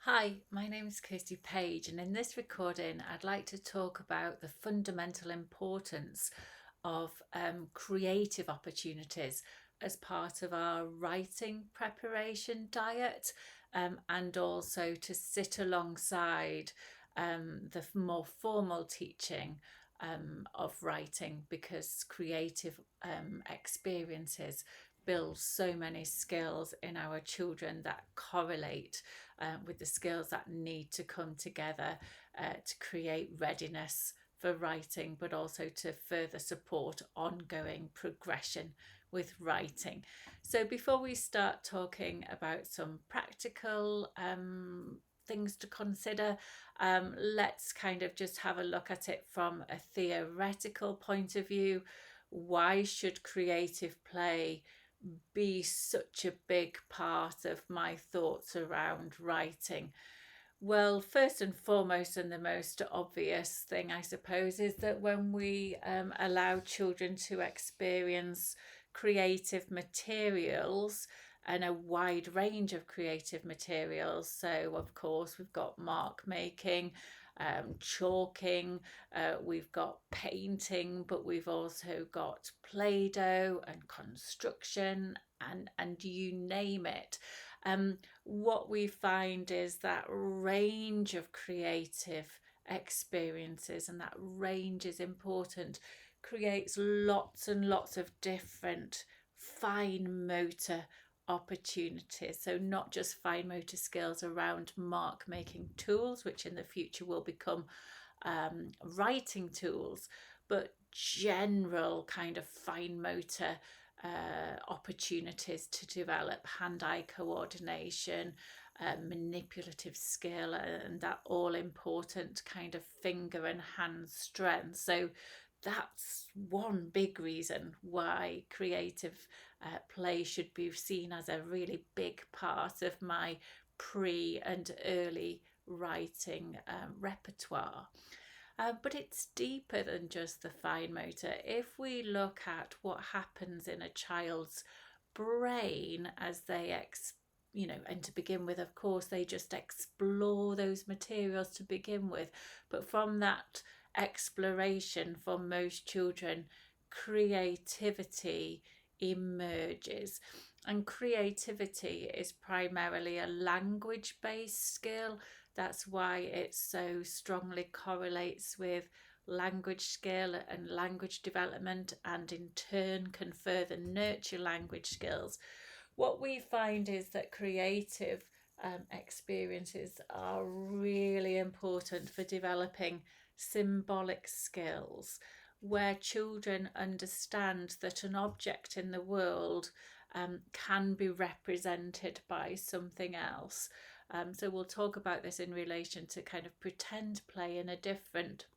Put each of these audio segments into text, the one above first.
Hi, my name is Kirsty Page, and in this recording, I'd like to talk about the fundamental importance of creative opportunities as part of our writing preparation diet, and also to sit alongside the more formal teaching of writing, because creative experiences build so many skills in our children that correlate with the skills that need to come together to create readiness for writing, but also to further support ongoing progression with writing. So, before we start talking about some practical things to consider, let's kind of just have a look at it from a theoretical point of view. Why should creative play be such a big part of my thoughts around writing? Well, first and foremost, and the most obvious thing, I suppose, is that when we allow children to experience creative materials and a wide range of creative materials, so of course, we've got mark making, chalking, we've got painting, but we've also got Play-Doh and construction and you name it. What we find is that range of creative experiences, and that range is important, creates lots and lots of different fine motor opportunities. So, not just fine motor skills around mark making tools, which in the future will become writing tools, but general kind of fine motor opportunities to develop hand-eye coordination, manipulative skill, and that all important kind of finger and hand strength. So that's one big reason why creative play should be seen as a really big part of my pre and early writing repertoire. But it's deeper than just the fine motor. If we look at what happens in a child's brain as they and to begin with, of course, they just explore those materials to begin with. But from that exploration, for most children, creativity emerges. And creativity is primarily a language based skill. That's why it so strongly correlates with language skill and language development, and in turn can further nurture language skills. What we find is that creative experiences are really important for developing symbolic skills, where children understand that an object in the world can be represented by something else. So we'll talk about this in relation to kind of pretend play in a different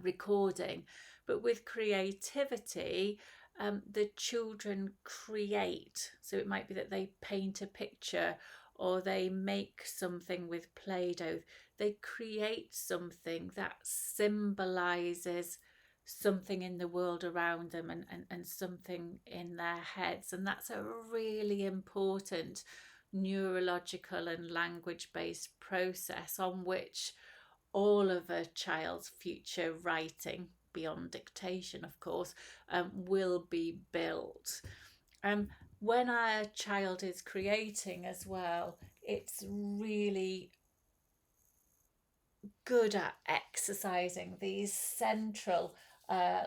recording. But with creativity, the children create. So it might be that they paint a picture or they make something with Play-Doh. They create something that symbolizes something in the world around them, and something in their heads. And that's a really important neurological and language based process on which all of a child's future writing, beyond dictation, of course, will be built. When a child is creating as well, it's really good at exercising these central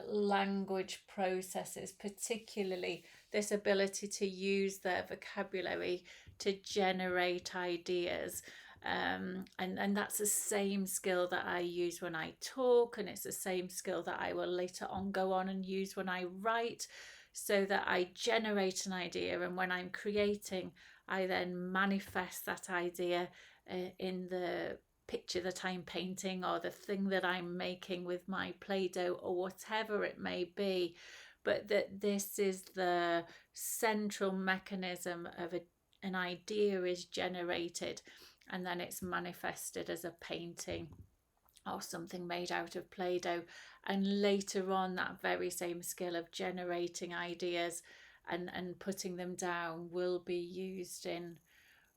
language processes, particularly this ability to use their vocabulary to generate ideas. And that's the same skill that I use when I talk, and it's the same skill that I will later on go on and use when I write, so that I generate an idea, and when I'm creating, I then manifest that idea in the picture that I'm painting, or the thing that I'm making with my Play-Doh, or whatever it may be. But that this is the central mechanism of an idea is generated, and then it's manifested as a painting or something made out of Play-Doh. And later on, that very same skill of generating ideas and putting them down will be used in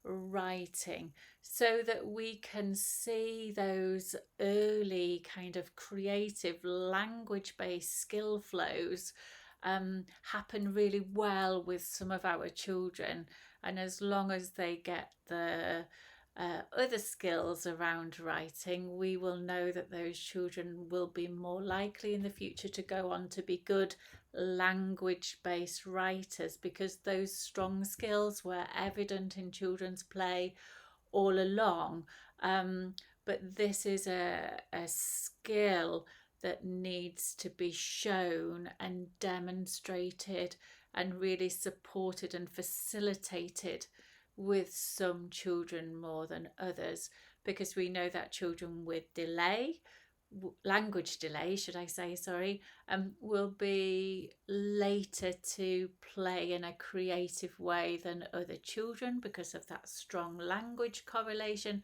writing, so that we can see those early kind of creative language-based skill flows happen really well with some of our children. And as long as they get the other skills around writing, we will know that those children will be more likely in the future to go on to be good language-based writers, because those strong skills were evident in children's play all along. But this is a skill that needs to be shown and demonstrated and really supported and facilitated with some children more than others, because we know that children with language delay, should I say, sorry, will be later to play in a creative way than other children because of that strong language correlation.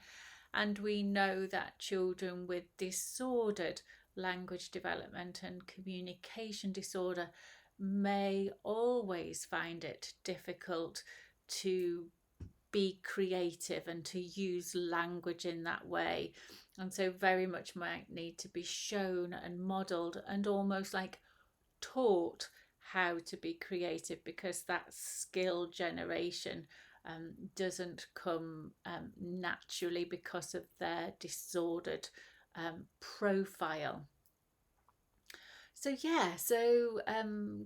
And we know that children with disordered language development and communication disorder may always find it difficult to be creative and to use language in that way, and so very much might need to be shown and modelled and almost like taught how to be creative, because that skill generation doesn't come naturally because of their disordered profile. So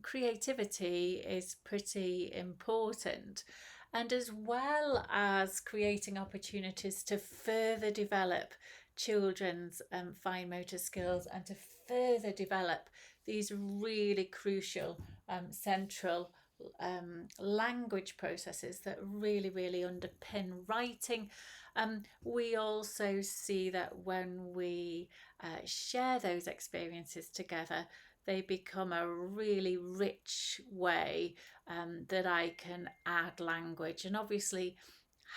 creativity is pretty important. And as well as creating opportunities to further develop children's fine motor skills and to further develop these really crucial central language processes that really, really underpin writing, we also see that when we share those experiences together, they become a really rich way that I can add language. And obviously,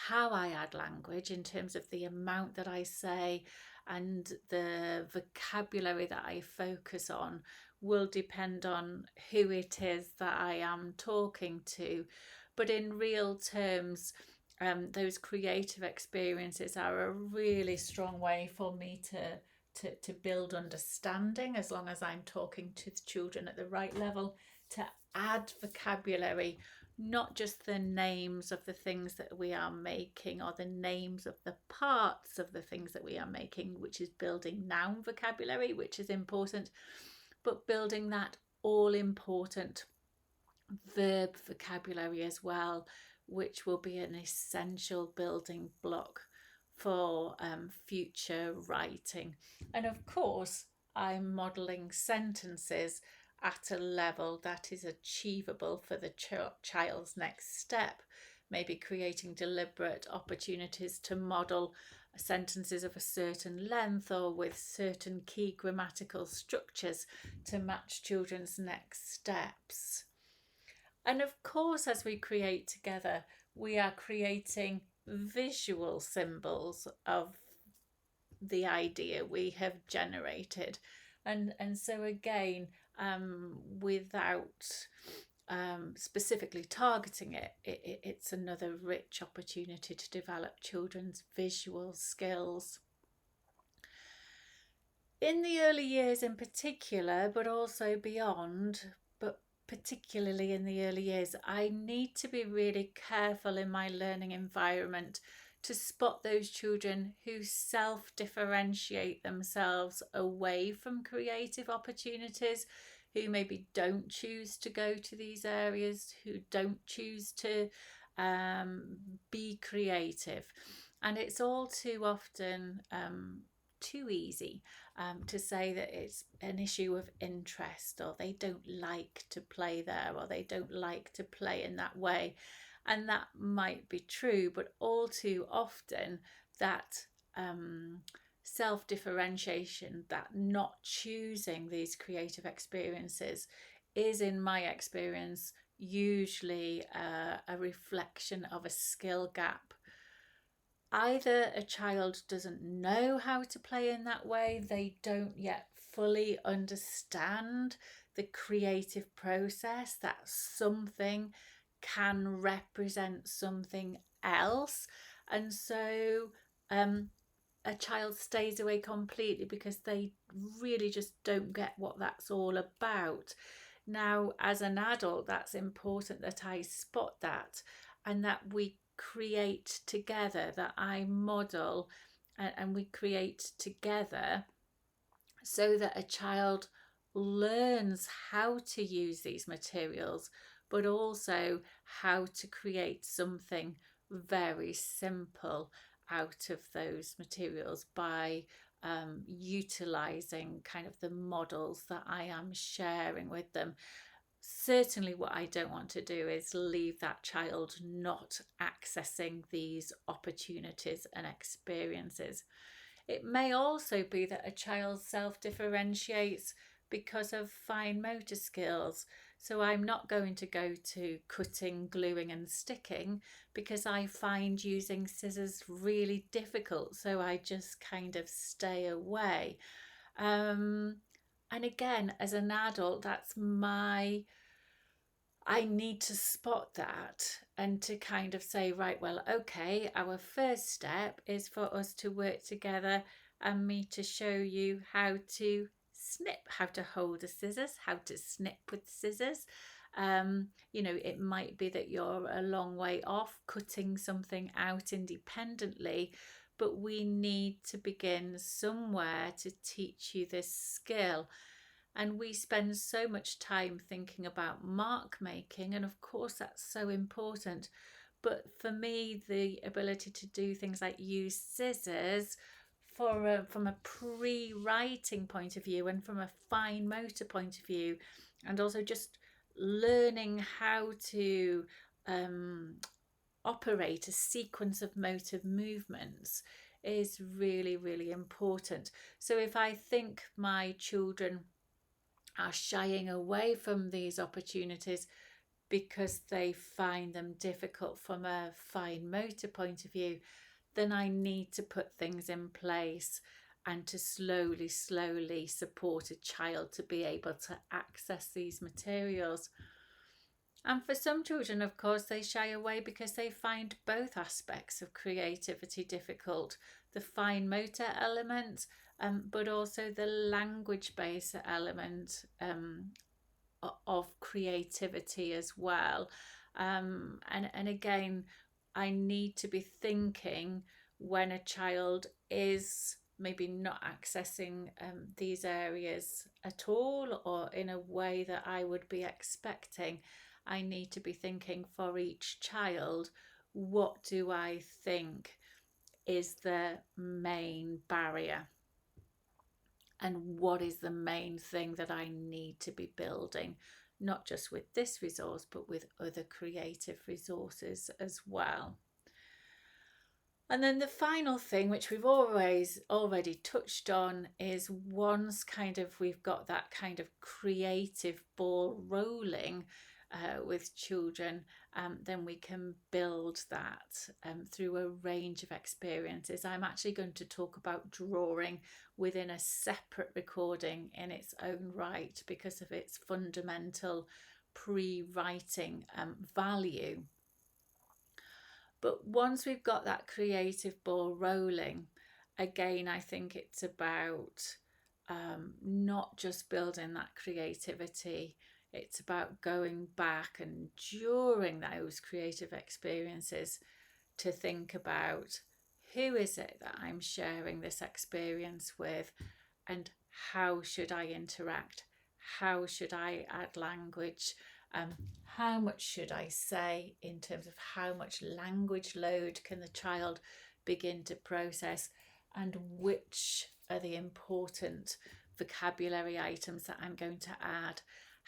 how I add language in terms of the amount that I say and the vocabulary that I focus on will depend on who it is that I am talking to. But in real terms, those creative experiences are a really strong way for me to build understanding, as long as I'm talking to the children at the right level, to add vocabulary, not just the names of the things that we are making or the names of the parts of the things that we are making, which is building noun vocabulary, which is important, but building that all important verb vocabulary as well, which will be an essential building block for future writing. And of course, I'm modelling sentences at a level that is achievable for the child's next step, maybe creating deliberate opportunities to model sentences of a certain length or with certain key grammatical structures to match children's next steps. And of course, as we create together, we are creating visual symbols of the idea we have generated. And so again, without specifically targeting it, it's another rich opportunity to develop children's visual skills. In the early years in particular, but also beyond, but particularly in the early years, I need to be really careful in my learning environment to spot those children who self-differentiate themselves away from creative opportunities, who maybe don't choose to go to these areas, who don't choose to be creative. And it's all too often too easy to say that it's an issue of interest, or they don't like to play there, or they don't like to play in that way. And that might be true, but all too often that self-differentiation, that not choosing these creative experiences, is, in my experience, usually a reflection of a skill gap. Either a child doesn't know how to play in that way, they don't yet fully understand the creative process, that something can represent something else. And so a child stays away completely because they really just don't get what that's all about. Now, as an adult, that's important that I spot that and that we create together, that I model and we create together so that a child learns how to use these materials, but also how to create something very simple out of those materials by utilizing kind of the models that I am sharing with them. Certainly, what I don't want to do is leave that child not accessing these opportunities and experiences. It may also be that a child self differentiates because of fine motor skills. So I'm not going to go to cutting, gluing, and sticking because I find using scissors really difficult. So I just kind of stay away. And again, as an adult, I need to spot that and to kind of say, right, well, okay, our first step is for us to work together and me to show you how to snip, how to hold the scissors, how to snip with scissors. It might be that you're a long way off cutting something out independently, but we need to begin somewhere to teach you this skill. And we spend so much time thinking about mark making, and of course that's so important. But for me, the ability to do things like use scissors from a pre-writing point of view and from a fine motor point of view, and also just learning how to operate a sequence of motor movements is really, really important. So if I think my children are shying away from these opportunities because they find them difficult from a fine motor point of view, then I need to put things in place and to slowly support a child to be able to access these materials. And for some children, of course, they shy away because they find both aspects of creativity difficult, the fine motor element, but also the language-based element of creativity as well. And again, I need to be thinking when a child is maybe not accessing these areas at all or in a way that I would be expecting. I need to be thinking for each child, what do I think is the main barrier? And what is the main thing that I need to be building, not just with this resource, but with other creative resources as well. And then the final thing, which we've already touched on, is once kind of we've got that kind of creative ball rolling with children, then we can build that through a range of experiences. I'm actually going to talk about drawing within a separate recording in its own right because of its fundamental pre-writing value. But once we've got that creative ball rolling, again, I think it's about not just building that creativity. It's about going back and during those creative experiences to think about who is it that I'm sharing this experience with and how should I interact? How should I add language? How much should I say in terms of how much language load can the child begin to process, and which are the important vocabulary items that I'm going to add?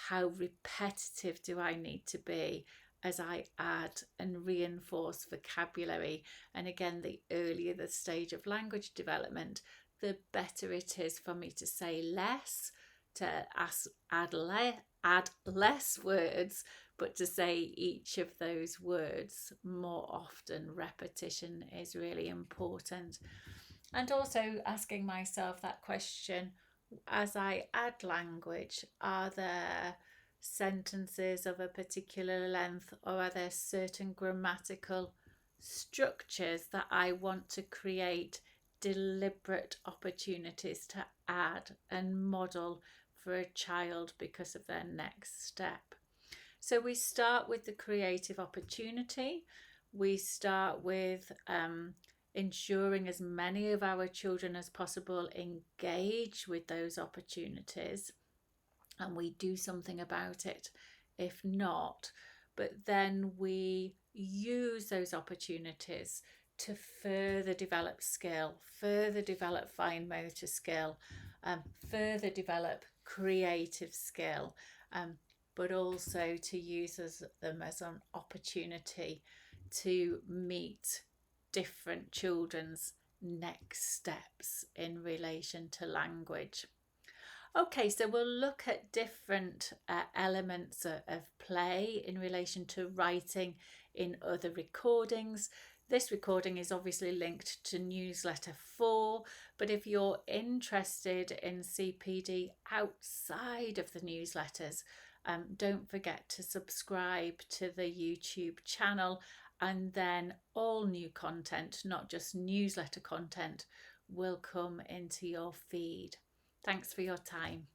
How repetitive do I need to be as I add and reinforce vocabulary? And again, the earlier the stage of language development, the better it is for me to say less, to add less words, but to say each of those words more often. Repetition is really important. And also asking myself that question, as I add language, are there sentences of a particular length or are there certain grammatical structures that I want to create deliberate opportunities to add and model for a child because of their next step. So we start with the creative opportunity. We start with ensuring as many of our children as possible engage with those opportunities, and we do something about it if not. But then we use those opportunities to further develop skill, further develop fine motor skill, further develop creative skill, but also to use them as an opportunity to meet different children's next steps in relation to language. Okay, so we'll look at different elements of play in relation to writing in other recordings. This recording is obviously linked to newsletter 4, but if you're interested in CPD outside of the newsletters, don't forget to subscribe to the YouTube channel, and then all new content, not just newsletter content, will come into your feed. Thanks for your time.